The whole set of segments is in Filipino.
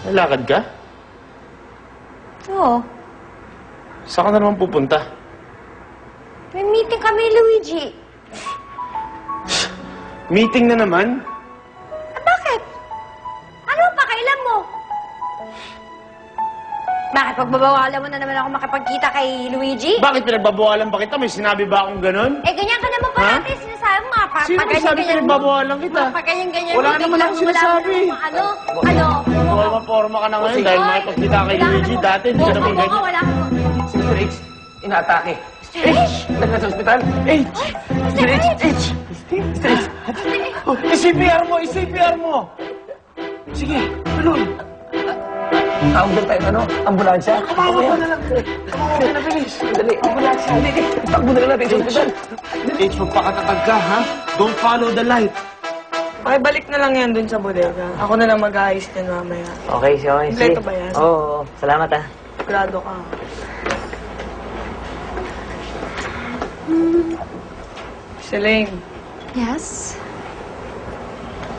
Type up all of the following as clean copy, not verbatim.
Lalakad ka? Oo. Saan ka na naman pupunta? May meeting kami, Luigi. Meeting na naman? Bakit? Ano ang pakailan mo? Bakit pagbabawalan mo na naman ako makipagkita kay Luigi? Bakit pinagbabawalan ba kita? May sinabi ba akong ganun? Eh, ganyan ka naman parati. Sinasabi mo, Sino may sabi pinagbabawalan kita? Pagganyan-ganyan Wala mo, naman biglang akong sinasabi. Ano? Ano? Forma ka na ngayon dahil makipagkita kay Luigi. Dati hindi ka naman ganyan. Wala ka. Si Mr. H, inaatake. H! Nagla sa ospital. H! Mr. H! Mr. H. I-CPR mo! I-CPR mo! Sige, tuloy. Tawag doon tayo, ano? Ambulansya. Kumawag ka na lang. Kumawag ka na, bilis. Dali, ambulansya. Dali, itakbo na lang natin sa ospital. H, magpakatatag ka, ha? Don't follow the light. Pakibalik na lang yan dun sa bodega. Ako na lang mag-aayos yan mamaya. Okay, okay. Kompleto ba yan? Oo, salamat ah. Grado ka. Celine, Yes?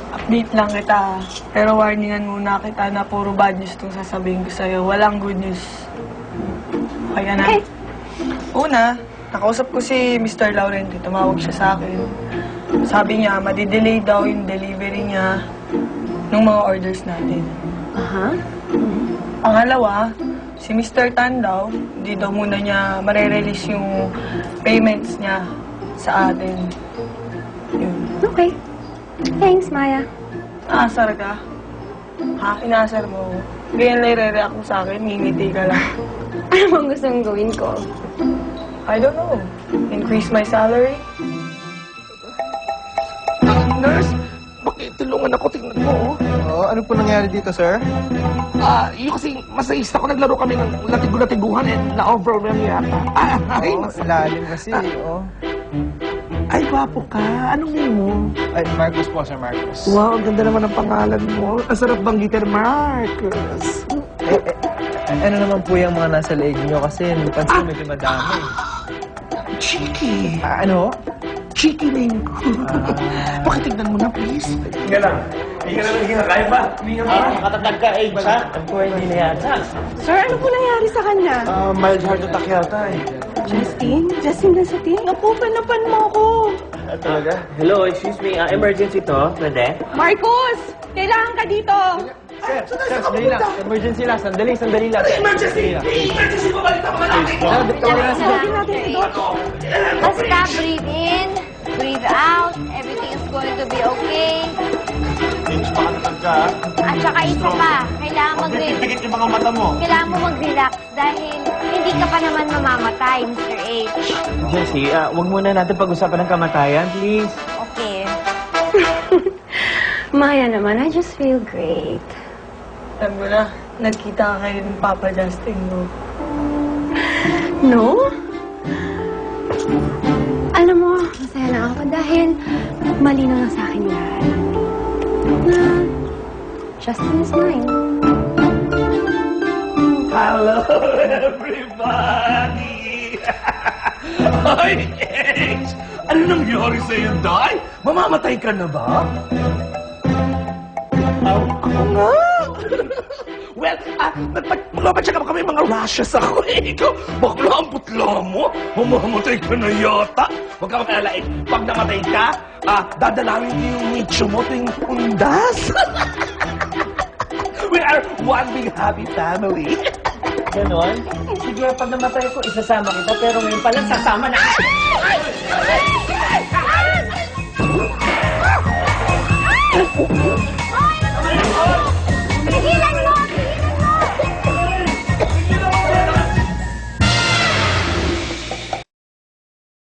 update lang kita. Pero warningan muna kita na puro bad news itong sasabihin ko sa'yo. Walang good news. Kaya na. Okay. Una, nakausap ko si Mr. Laurenti. Tumawag siya sa akin. Sabi niya, madidelay daw yung delivery niya ng mga orders natin. Aha. Pangalawa, si Mr. Tan daw, hindi daw muna niya marerelease yung payments niya sa atin. Yun. Okay. Thanks, Maya. Aasar ka? Ha? Inaasar mo? Ganyan lang i-react mo sa akin, ngingiti ka lang. Ano bang gusto mong gawin ko? I don't know. Increase my salary? Nurse, pakitulungan ako, tingnan mo. Oo, ano po nangyari dito, sir? Yung kasi masahista ko, naglaro kami ng latigo-latiguhan and na-overwhelm yata. Ay, Oo, lalim kasi, oo. ay, gwapo ka. Anong name mo? Ay, Marcos po, Sir Marcos. Wow, ang ganda naman ng pangalan mo. Ang sarap banggitin, Marcos. Ano naman po yung mga nasa leeg nyo kasi napansin ko medyo madami. Cheeky. Ano? Cheeky name ko. Pakitignan mo na, please. Higa lang. Higa lang, higa. Kaya ba? Makatatag ka, H, ha? Ang po hindi na yata. Sir, ano po nangyari sa kanya? Mild heart attack yata, eh. Justin? Justin Dansatin? Naku, panapan mo ako. Talaga? Hello, excuse me. Emergency to. Pwede? Marcos! Kailangan ka dito! Sir, sandali lang. Emergency lang. Sandali lang. Emergency! Emergency! Babalik ako na natin! Tawagin natin si Doc. Basta breathe in, breathe out. Everything is going to be okay. H, makatatag ka, ha? At saka isa pa, kailangan Pagpipikit yung mga mata mo. kailangan mo mag-relax dahil hindi ka pa naman mamamatay, Mr. H. Jessie, wag muna natin pag-usapan ng kamatayan, please. Okay. Maya naman, I just feel great. Alam mo na, nagkita ka kayo ng Papa Justin mo. No? Alam mo, masaya na ako dahil malinaw na sa akin lahat. Na Justin is mine. Hello, everybody! Ay, H! Ano nangyari sa'yo, Day? Mamamatay ka na ba? Ako nga! Well, magpapacheck up kami mga rashes ako eh. Ikaw, bakla ang putla mo. Mamamatay ka na yata. Huwag ka makalala eh. Pag namatay ka, dadalawin ko yung nicho mo tuwing undas. We are one big happy family. Ganon? Sige, pag namatay ko, isasama kita, pero ngayon palang sasama na.